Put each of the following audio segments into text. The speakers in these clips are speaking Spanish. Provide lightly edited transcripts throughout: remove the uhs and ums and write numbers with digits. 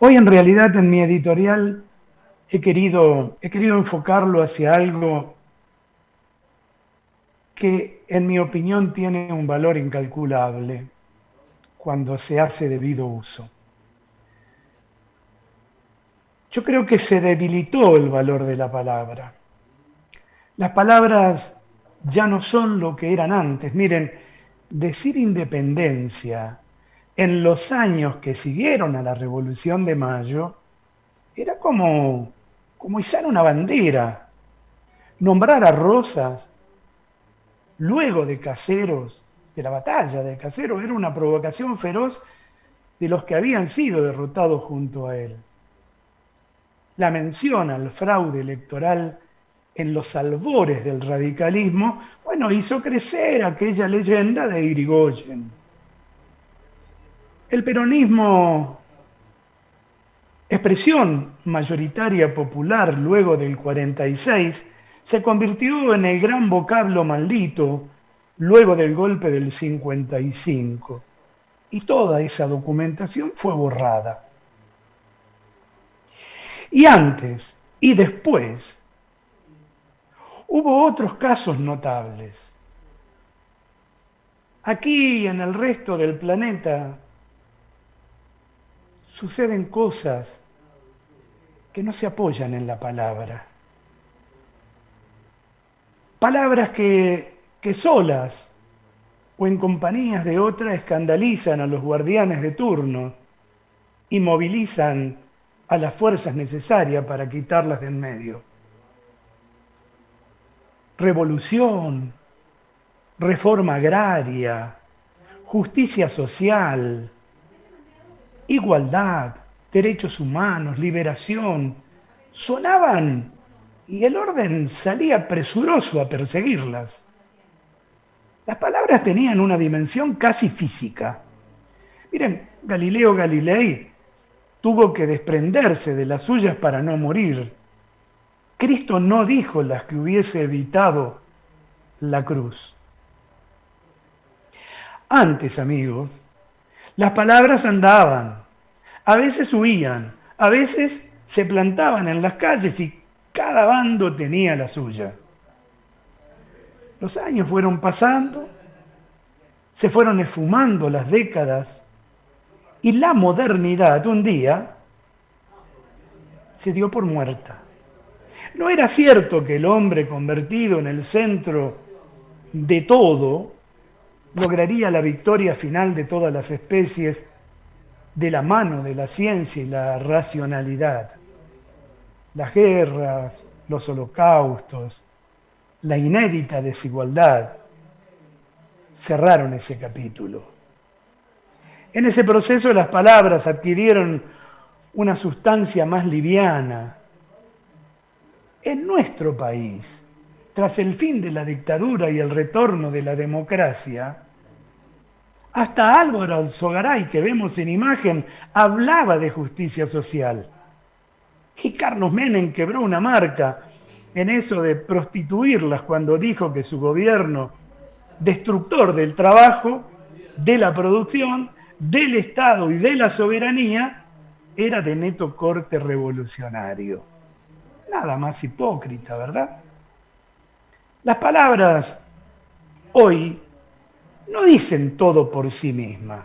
Hoy en realidad en mi editorial he querido enfocarlo hacia algo que en mi opinión tiene un valor incalculable cuando se hace debido uso. Yo creo que se debilitó el valor de la palabra. Las palabras ya no son lo que eran antes. Miren, decir independencia en los años que siguieron a la Revolución de Mayo era como izar una bandera. Nombrar a Rosas luego de Caseros, de la batalla de Caseros, era una provocación feroz de los que habían sido derrotados junto a él. La mención al fraude electoral en los albores del radicalismo, bueno, hizo crecer aquella leyenda de Irigoyen. El peronismo, expresión mayoritaria popular luego del 46, se convirtió en el gran vocablo maldito luego del golpe del 55 y toda esa documentación fue borrada. Y antes y después hubo otros casos notables. Aquí y en el resto del planeta suceden cosas que no se apoyan en la palabra. Palabras que solas o en compañías de otra escandalizan a los guardianes de turno y movilizan a las fuerzas necesarias para quitarlas de en medio. Revolución, reforma agraria, justicia social, igualdad, derechos humanos, liberación, sonaban y el orden salía presuroso a perseguirlas. Las palabras tenían una dimensión casi física. Miren, Galileo Galilei tuvo que desprenderse de las suyas para no morir. Cristo no dijo las que hubiese evitado la cruz. Antes, amigos, las palabras andaban, a veces huían, a veces se plantaban en las calles y cada bando tenía la suya. Los años fueron pasando, se fueron esfumando las décadas y la modernidad un día se dio por muerta. No era cierto que el hombre convertido en el centro de todo lograría la victoria final de todas las especies de la mano de la ciencia y la racionalidad. Las guerras, los holocaustos, la inédita desigualdad cerraron ese capítulo. En ese proceso las palabras adquirieron una sustancia más liviana. En nuestro país, tras el fin de la dictadura y el retorno de la democracia, hasta Álvaro Alzogaray, que vemos en imagen, hablaba de justicia social. Y Carlos Menem quebró una marca en eso de prostituirlas cuando dijo que su gobierno, destructor del trabajo, de la producción, del Estado y de la soberanía, era de neto corte revolucionario. Nada más hipócrita, ¿verdad? Las palabras hoy no dicen todo por sí mismas.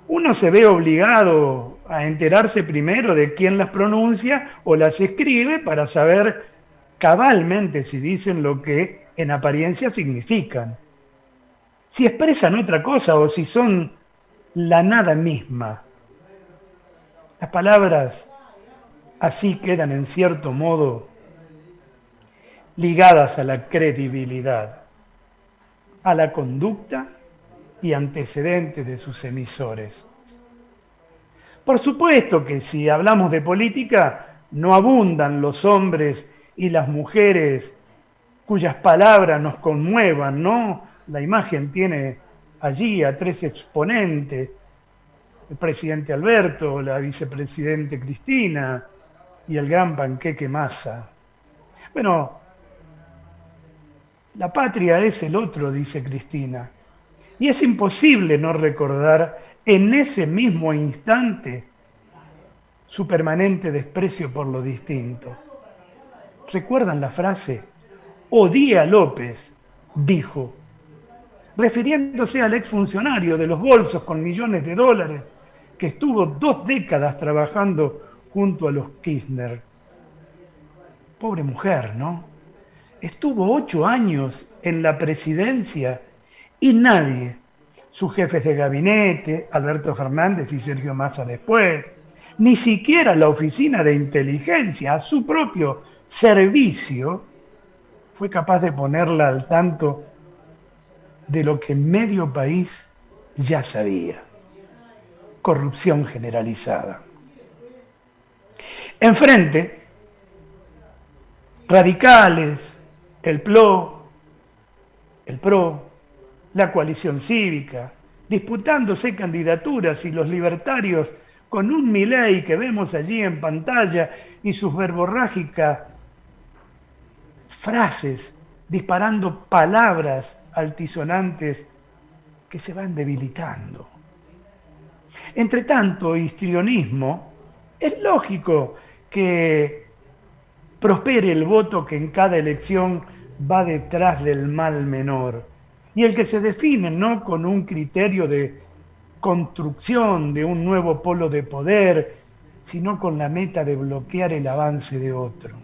Uno se ve obligado a enterarse primero de quién las pronuncia o las escribe para saber cabalmente si dicen lo que en apariencia significan. Si expresan otra cosa o si son la nada misma. Las palabras así quedan en cierto modo ligadas a la credibilidad, a la conducta y antecedentes de sus emisores. Por supuesto que si hablamos de política, no abundan los hombres y las mujeres cuyas palabras nos conmuevan, ¿no? La imagen tiene allí a tres exponentes, el presidente Alberto, la vicepresidente Cristina y el gran panqueque Massa. Bueno, la patria es el otro, dice Cristina. Y es imposible no recordar en ese mismo instante su permanente desprecio por lo distinto. ¿Recuerdan la frase? Odié a López, dijo, refiriéndose al exfuncionario de los bolsos con millones de dólares que estuvo 2 décadas trabajando junto a los Kirchner. Pobre mujer, ¿no? Estuvo 8 años en la presidencia y nadie, sus jefes de gabinete, Alberto Fernández y Sergio Massa después, ni siquiera la oficina de inteligencia a su propio servicio, fue capaz de ponerla al tanto de lo que medio país ya sabía: corrupción generalizada. Enfrente, radicales, el PRO, la coalición cívica, disputándose candidaturas, y los libertarios con un Milei que vemos allí en pantalla y sus verborrágicas frases disparando palabras altisonantes que se van debilitando. Entre tanto histrionismo, es lógico que prospere el voto que en cada elección va detrás del mal menor, y el que se define no con un criterio de construcción de un nuevo polo de poder, sino con la meta de bloquear el avance de otro.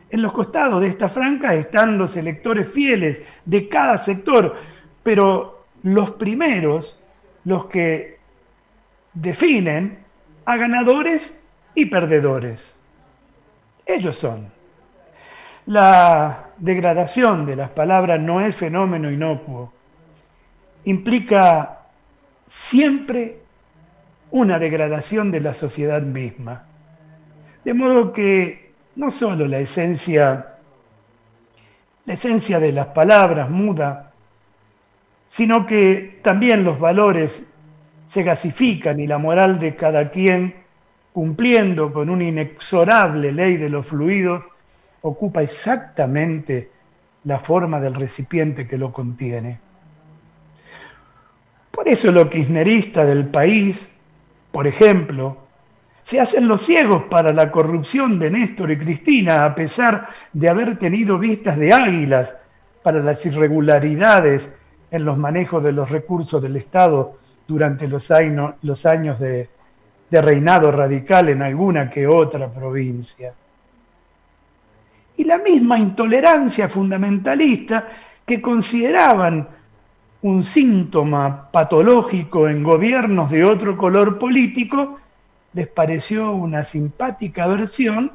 En los costados de esta franja están los electores fieles de cada sector, pero los primeros, los que definen a ganadores y perdedores. Ellos son. La degradación de las palabras no es fenómeno inocuo. Implica siempre una degradación de la sociedad misma. De modo que no solo la esencia de las palabras muda, sino que también los valores se gasifican y la moral de cada quien, cumpliendo con una inexorable ley de los fluidos, ocupa exactamente la forma del recipiente que lo contiene. Por eso los kirchneristas del país, por ejemplo, se hacen los ciegos para la corrupción de Néstor y Cristina, a pesar de haber tenido vistas de águilas para las irregularidades en los manejos de los recursos del Estado durante los años de reinado radical en alguna que otra provincia. Y la misma intolerancia fundamentalista que consideraban un síntoma patológico en gobiernos de otro color político, les pareció una simpática versión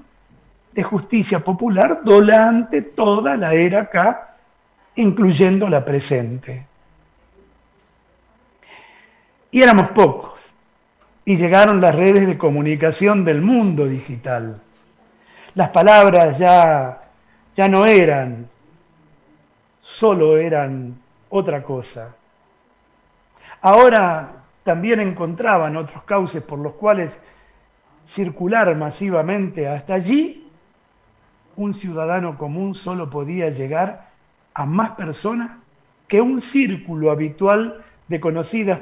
de justicia popular durante toda la era K, incluyendo la presente. Y éramos pocos, y llegaron las redes de comunicación del mundo digital. Las palabras ya no eran, solo eran otra cosa. Ahora también encontraban otros cauces por los cuales circular masivamente. Hasta allí, un ciudadano común solo podía llegar a más personas que un círculo habitual de conocidas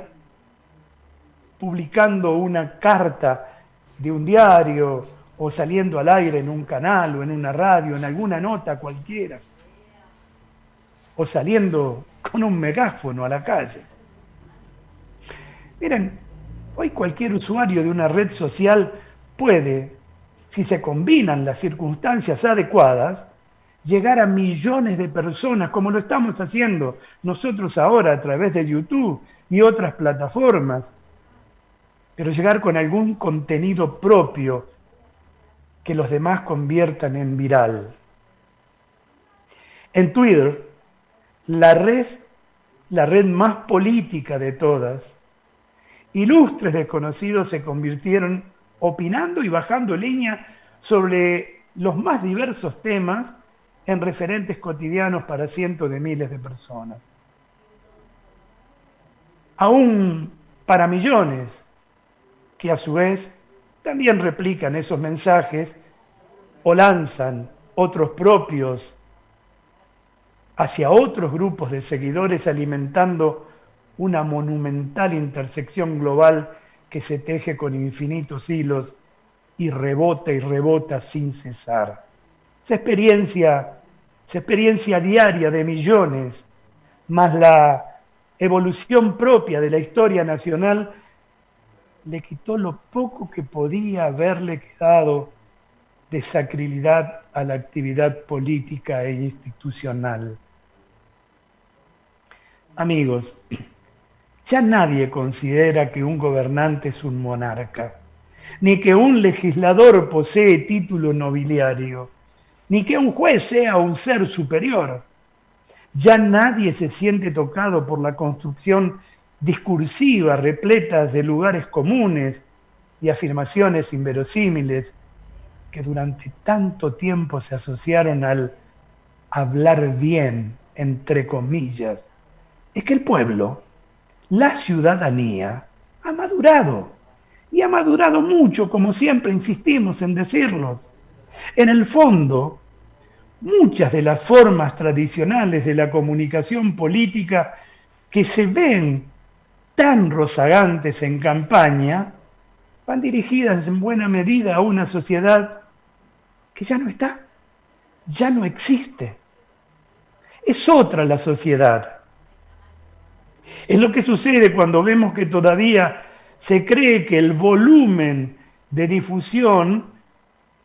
publicando una carta de un diario o saliendo al aire en un canal o en una radio, en alguna nota cualquiera, o saliendo con un megáfono a la calle. Miren, hoy cualquier usuario de una red social puede, si se combinan las circunstancias adecuadas, llegar a millones de personas, como lo estamos haciendo nosotros ahora a través de YouTube y otras plataformas, pero llegar con algún contenido propio que los demás conviertan en viral. En Twitter, la red más política de todas, ilustres desconocidos se convirtieron opinando y bajando línea sobre los más diversos temas en referentes cotidianos para cientos de miles de personas. Aún para millones, que a su vez también replican esos mensajes o lanzan otros propios hacia otros grupos de seguidores, alimentando una monumental intersección global que se teje con infinitos hilos y rebota sin cesar. Esa experiencia diaria de millones, más la evolución propia de la historia nacional, le quitó lo poco que podía haberle quedado de sacralidad a la actividad política e institucional. Amigos, ya nadie considera que un gobernante es un monarca, ni que un legislador posee título nobiliario, ni que un juez sea un ser superior. Ya nadie se siente tocado por la construcción discursiva repleta de lugares comunes y afirmaciones inverosímiles que durante tanto tiempo se asociaron al hablar bien, entre comillas. Es que el pueblo, la ciudadanía, ha madurado. Y ha madurado mucho, como siempre insistimos en decirlos. En el fondo, muchas de las formas tradicionales de la comunicación política que se ven tan rozagantes en campaña, van dirigidas en buena medida a una sociedad que ya no está, ya no existe. Es otra la sociedad. Es lo que sucede cuando vemos que todavía se cree que el volumen de difusión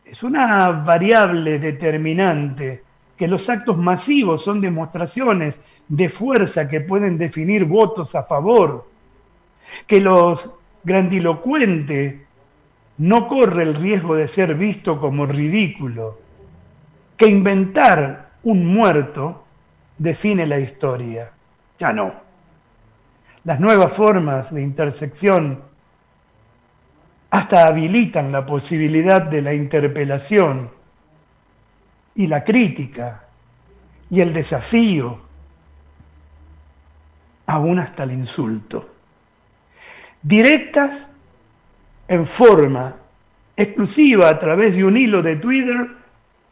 es una variable determinante, que los actos masivos son demostraciones de fuerza que pueden definir votos a favor, que los grandilocuentes no corre el riesgo de ser visto como ridículo, que inventar un muerto define la historia. Ya no. Las nuevas formas de intersección hasta habilitan la posibilidad de la interpelación y la crítica y el desafío, aún hasta el insulto. Directas en forma exclusiva a través de un hilo de Twitter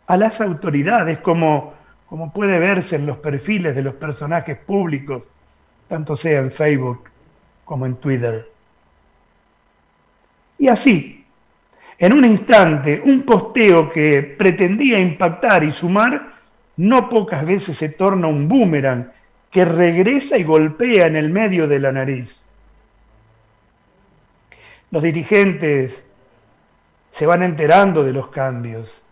a las autoridades, como puede verse en los perfiles de los personajes públicos, tanto sea en Facebook como en Twitter. Y así, en un instante, un posteo que pretendía impactar y sumar, no pocas veces se torna un boomerang que regresa y golpea en el medio de la nariz. Los dirigentes se van enterando de los cambios,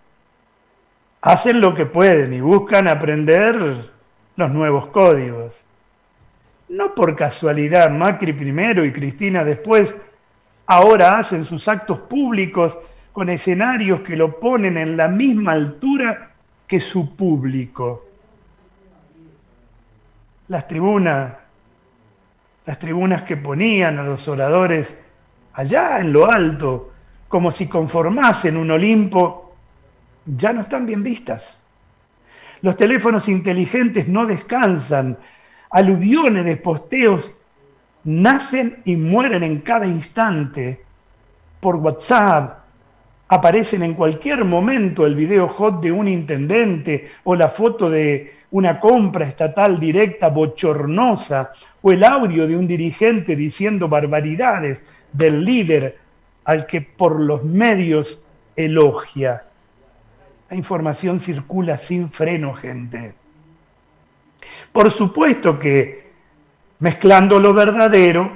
hacen lo que pueden y buscan aprender los nuevos códigos. No por casualidad, Macri primero y Cristina después ahora hacen sus actos públicos con escenarios que lo ponen en la misma altura que su público. Las tribunas que ponían a los oradores allá en lo alto, como si conformasen un Olimpo, ya no están bien vistas. Los teléfonos inteligentes no descansan, aluviones de posteos nacen y mueren en cada instante. Por WhatsApp aparecen en cualquier momento el video hot de un intendente o la foto de una compra estatal directa bochornosa o el audio de un dirigente diciendo barbaridades del líder al que por los medios elogia. La información circula sin freno, gente. Por supuesto que mezclando lo verdadero,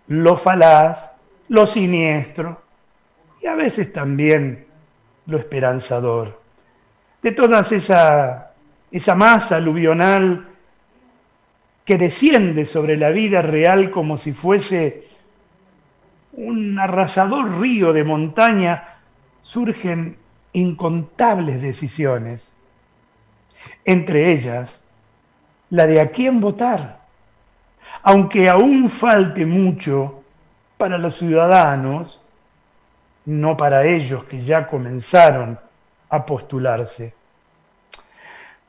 lo falaz, lo siniestro y a veces también lo esperanzador. De toda esa masa aluvional que desciende sobre la vida real como si fuese un arrasador río de montaña, surgen incontables decisiones. Entre ellas, la de a quién votar. Aunque aún falte mucho para los ciudadanos, no para ellos que ya comenzaron a postularse.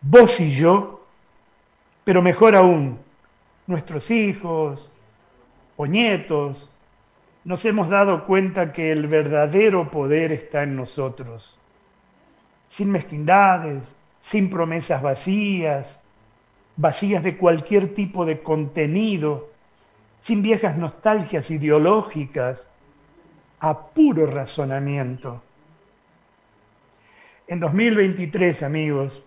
Vos y yo, pero mejor aún, nuestros hijos o nietos, nos hemos dado cuenta que el verdadero poder está en nosotros. Sin mezquindades, sin promesas vacías de cualquier tipo de contenido, sin viejas nostalgias ideológicas, a puro razonamiento. En 2023, amigos,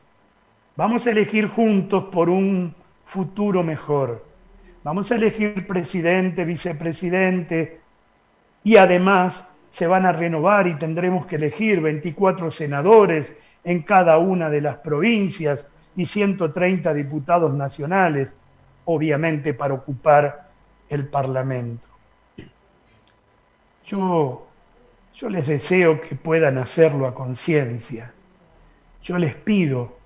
vamos a elegir juntos por un futuro mejor. Vamos a elegir presidente, vicepresidente y además se van a renovar y tendremos que elegir 24 senadores en cada una de las provincias y 130 diputados nacionales, obviamente para ocupar el Parlamento. Yo les deseo que puedan hacerlo a conciencia. Yo les pido,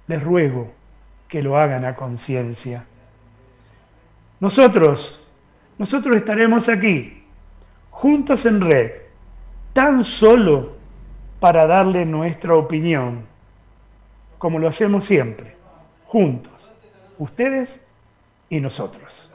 les ruego que lo hagan a conciencia. Nosotros estaremos aquí, juntos en red, tan solo para darle nuestra opinión, como lo hacemos siempre, juntos, ustedes y nosotros.